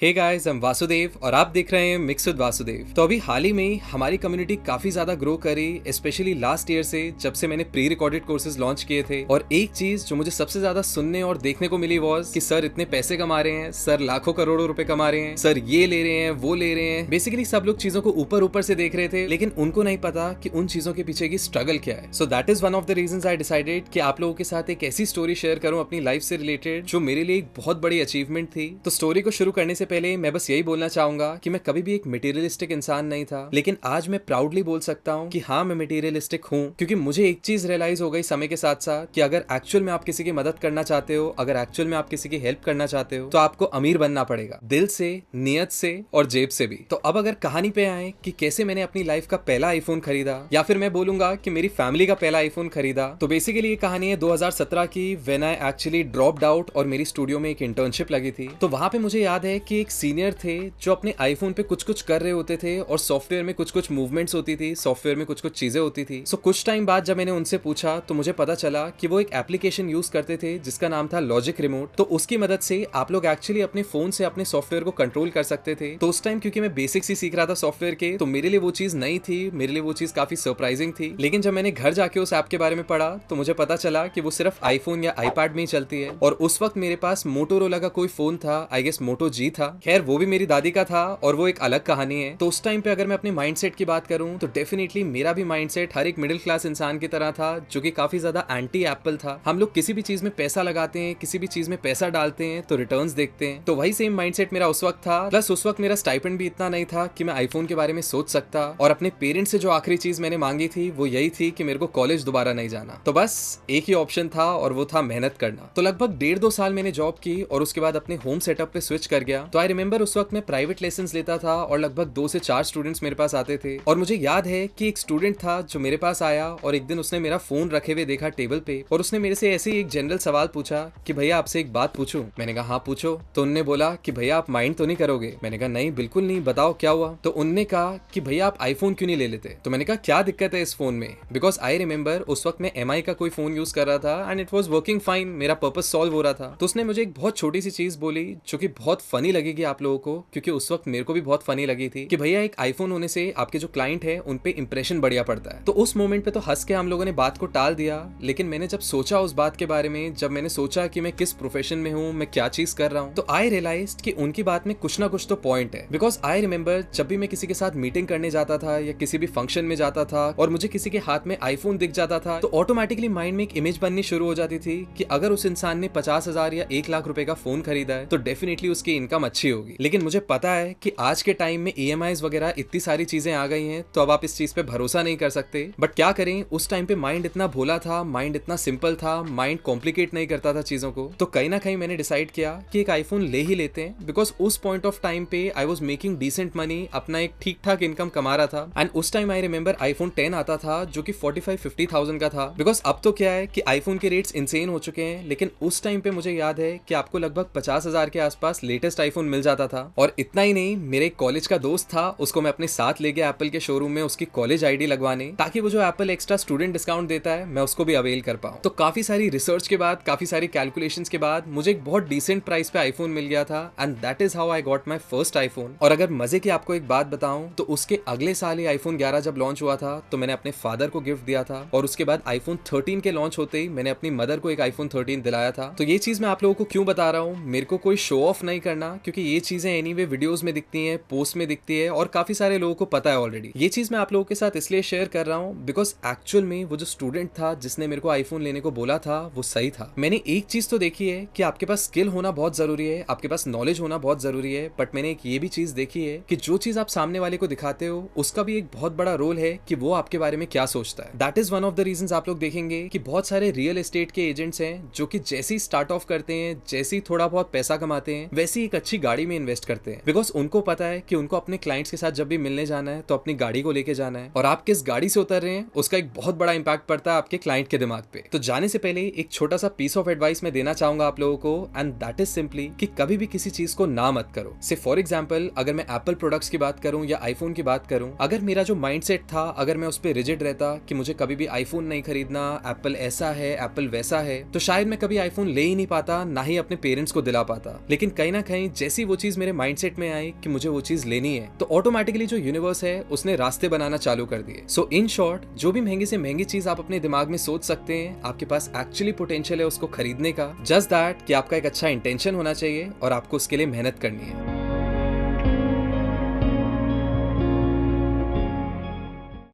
Hey guys, I'm Vasudev और आप देख रहे हैं मिक्स विद वासुदेव। तो अभी हाल ही में हमारी कम्युनिटी काफी ज्यादा ग्रो करी, स्पेशली लास्ट ईयर से जब से मैंने प्री रिकॉर्डेड कोर्सेज लॉन्च किए थे। और एक चीज जो मुझे सबसे ज्यादा सुनने और देखने को मिली वॉज कि सर इतने पैसे कमा रहे हैं, सर लाखों करोड़ों रुपए कमा रहे हैं, सर ये ले रहे हैं, वो ले रहे हैं। बेसिकली सब लोग चीजों को ऊपर ऊपर से देख रहे थे, लेकिन उनको नहीं पता कि उन चीजों के पीछे की स्ट्रगल क्या है। So that is one of the reasons I decided कि आप लोगों के साथ एक ऐसी स्टोरी शेयर करूं अपनी लाइफ से रिलेटेड जो मेरे लिए एक बहुत बड़ी अचीवमेंट थी। तो स्टोरी को शुरू करने से पहले मैं बस यही बोलना चाहूंगा कि मैं कभी भी एक मटेरियलिस्टिक इंसान नहीं था, लेकिन आज मैं प्राउडली बोल सकता हूं कि हाँ, मैं मटेरियलिस्टिक हूं, क्योंकि मुझे एक चीज रियलाइज हो गई समय के साथ साथ कि अगर एक्चुअल में आप किसी की मदद करना चाहते हो, अगर एक्चुअल में आप किसी की हेल्प करना चाहते हो, तो आपको अमीर बनना पड़ेगा, दिल से, नियत से और जेब से भी। तो अब अगर कहानी पे आए कि कैसे मैंने अपनी लाइफ का पहला आईफोन खरीदा, या फिर मैं बोलूंगा कि मेरी फैमिली का पहला आईफोन खरीदा, तो बेसिकली ये कहानी है 2017 की, when I actually dropped out और मेरी स्टूडियो में एक इंटर्नशिप लगी थी। तो वहां पे मुझे याद है कि एक सीनियर थे जो अपने आईफोन पे कुछ कुछ कर रहे होते थे और सॉफ्टवेयर में कुछ कुछ मूवमेंट्स होती थी, सॉफ्टवेयर में कुछ कुछ चीजें होती थी। सो कुछ टाइम बाद जब मैंने उनसे पूछा तो मुझे पता चला कि वो एक एप्लीकेशन यूज करते थे जिसका नाम था लॉजिक रिमोट। तो उसकी मदद से आप लोग एक्चुअली अपने फोन से अपने सॉफ्टवेयर को कंट्रोल कर सकते थे। तो उस टाइम क्योंकि मैं बेसिक्स ही सीख रहा था सॉफ्टवेयर के, तो मेरे लिए वो चीज नई थी, मेरे लिए वो चीज काफी सरप्राइजिंग थी। लेकिन जब मैंने घर जाके उस ऐप के बारे में पढ़ा तो मुझे पता चला कि वो सिर्फ आईफोन या आईपैड में ही चलती है। और उस वक्त मेरे पास मोटोरोला का कोई फोन था, आई गेस मोटो जी था। खैर वो भी मेरी दादी का था और वो एक अलग कहानी है। तो उस टाइम पे अगर मैं अपने माइंडसेट की बात करूं तो डेफिनेटली मेरा भी माइंडसेट हर एक मिडिल क्लास इंसान की तरह था, जो कि काफी ज्यादा एंटी एप्पल था। हम लोग किसी भी चीज में पैसा लगाते हैं, किसी भी चीज में पैसा डालते हैं तो रिटर्न्स देखते हैं। तो वही सेम माइंडसेट मेरा उस वक्त था। प्लस उस वक्त मेरा स्टाइपेंड भी इतना नहीं था कि मैं आईफोन के बारे में सोच सकता। और अपने पेरेंट्स से जो आखिरी चीज मैंने मांगी थी वो यही थी कि मेरे को कॉलेज दोबारा नहीं जाना। तो बस एक ही ऑप्शन था और वो था मेहनत करना। तो लगभग 1.5-2 साल मैंने जॉब की और उसके बाद अपने होम सेटअप पे स्विच कर गया। तो आई रिमेंबर उस वक्त मैं प्राइवेट लेसन लेता था और लगभग 2 से 4 स्टूडेंट्स मेरे पास आते थे। और मुझे याद है कि एक स्टूडेंट था जो मेरे पास आया और एक दिन उसने मेरा फोन रखे हुए देखा टेबल पे, और उसने मेरे से ऐसे ही एक जनरल सवाल पूछा कि भैया आपसे एक बात पूछूं। मैंने कहा हाँ पूछो। तो उन्होंने बोला कि भैया आप माइंड तो नहीं करोगे। मैंने कहा नहीं, बिल्कुल नहीं, बताओ क्या हुआ। तो उनने कहा कि भैया आप आईफोन क्यों नहीं ले लेते। तो मैंने कहा क्या दिक्कत है इस फोन में, बिकॉज आई रिमेंबर उस वक्त मैं MI का कोई फोन यूज कर रहा था and it was working fine, मेरा पर्पस सॉल्व हो रहा था। तो उसने मुझे एक बहुत छोटी सी चीज बोली जो कि बहुत फनी लगेगी आप लोगों को, क्योंकि उस वक्त मेरे को भी बहुत फनी लगी थी, कि भैया एक आईफोन होने से आपके जो क्लाइंट है उन पे इंप्रेशन बढ़िया पड़ता है। तो उस मोमेंट पे तो हंस के हम लोगों ने बात को टाल दिया, लेकिन मैंने जब सोचा उस बात के बारे में, जब मैंने सोचा कि मैं किस प्रोफेशन में हूँ, मैं क्या चीज कर रहा हूँ, तो आई रियलाइज्ड कि उनकी बात में कुछ ना कुछ तो पॉइंट है। बिकॉज आई रिमेंबर जब भी मैं किसी के साथ मीटिंग करने जाता था या किसी भी फंक्शन में जाता था और मुझे किसी के हाथ में आईफोन दिख जाता था, तो ऑटोमेटिकली माइंड में एक इमेज बननी शुरू हो जाती थी कि अगर उस इंसान ने 50,000 या 1 लाख रुपए का फोन खरीदा है तो डेफिनेटली उसकी इनकम अच्छी होगी। लेकिन मुझे पता है कि आज के टाइम में EMIs वगैरह इतनी सारी चीजें आ गई हैं, तो अब आप इस चीज पे भरोसा नहीं कर सकते। बट क्या करें, उस टाइम पे माइंड इतना भोला था, माइंड इतना सिंपल था, माइंड कॉम्प्लिकेट नहीं करता था चीजों को। तो कहीं ना कहीं मैंने डिसाइड किया कि एक आईफोन ले ही लेते हैं, बिकॉज उस पॉइंट ऑफ टाइम पे I was making decent money, अपना एक ठीक ठाक इनकम कमा रहा था। एंड उस टाइम आई रिमेंबर आईफोन 10 आता था जो कि 45-50,000 का था। बिकॉज अब तो क्या है कि आईफोन के रेट्स इंसेन हो चुके हैं, लेकिन उस टाइम पे मुझे याद है कि आपको लगभग 50,000 के आसपास लेटेस्ट आईफोन मिल जाता था। और इतना ही नहीं, मेरे एक कॉलेज का दोस्त था, उसको मैं अपने साथ ले गया एप्पल के शोरूम में उसकी कॉलेज आईडी लगवाने, ताकि वो जो एप्पल एक्स्ट्रा स्टूडेंट डिस्काउंट देता है मैं उसको भी अवेल कर पाऊं। तो काफी सारी रिसर्च के बाद, काफी सारी कैलकुलेशंस के बाद मुझे एक बहुत डिसेंट प्राइस पे आईफोन मिल गया था, and that is how I got my first iPhone. और अगर मजे की आपको एक बात बताऊं तो उसके अगले साल ही आईफोन 11 जब लॉन्च हुआ था तो मैंने अपने फादर को गिफ्ट दिया था, और उसके बाद आईफोन 13 के लॉन्च होते ही मैंने अपनी मदर को एक आईफोन 13 दिलाया था। तो ये चीज मैं आप लोगों को क्यों बता रहा हूँ, मेरे को कोई शो ऑफ नहीं करना, क्योंकि ये चीजें एनीवे वीडियोस में दिखती हैं, पोस्ट में दिखती है और काफी सारे लोगों को पता है ऑलरेडी। ये चीज मैं आप लोगों के साथ इसलिए शेयर कर रहा हूँ बिकॉज एक्चुअल में वो जो स्टूडेंट था जिसने मेरे को आईफोन लेने को बोला था वो सही था। मैंने एक चीज तो देखी है कि आपके पास स्किल होना बहुत जरूरी है, आपके पास नॉलेज होना बहुत जरूरी है, बट मैंने एक ये भी चीज देखी है कि जो चीज आप सामने वाले को दिखाते हो उसका भी एक बहुत बड़ा रोल है कि वो आपके बारे में क्या सोचता है। That is one of the reasons आप लोग देखेंगे कि बहुत सारे रियल एस्टेट के एजेंट्स हैं जो कि जैसे ही स्टार्ट ऑफ करते हैं, जैसे ही थोड़ा बहुत पैसा कमाते हैं, वैसे ही एक अच्छी गाड़ी में इन्वेस्ट करते हैं। बिकॉज उनको पता है कि उनको अपने क्लाइंट्स के साथ जब भी मिलने जाना है तो अपनी गाड़ी को लेके जाना है, और आप किस गाड़ी से उतर रहे हैं उसका एक बहुत बड़ा इंपैक्ट पड़ता है आपके क्लाइंट के दिमाग पे। तो जाने से पहले एक छोटा सा पीस ऑफ एडवाइस मैं देना चाहूंगा आप लोगों को, एंड दैट इज सिंपली कि कभी भी किसी चीज को ना मत करो। से फॉर एग्जाम्पल अगर मैं एप्पल प्रोडक्ट्स की बात करूं या आईफोन की बात करूं, अगर मेरा जो माइंडसेट था, अगर मैं उस पर रिजिड रहता कि मुझे कभी भी आईफोन नहीं खरीदना, एप्पल ऐसा है, एप्पल वैसा है, तो शायद मैं कभी आईफोन ले ही नहीं पाता, ना ही अपने पेरेंट्स को दिला पाता। लेकिन कहीं ना कहीं जैसे जैसी वो चीज मेरे माइंडसेट में आई कि मुझे वो चीज लेनी है, तो ऑटोमेटिकली जो यूनिवर्स है उसने रास्ते बनाना चालू कर दिए। सो इन शॉर्ट, जो भी महंगी से महंगी चीज आप अपने दिमाग में सोच सकते हैं, आपके पास एक्चुअली पोटेंशियल है उसको खरीदने का। जस्ट दैट कि आपका एक अच्छा इंटेंशन होना चाहिए और आपको उसके लिए मेहनत करनी है।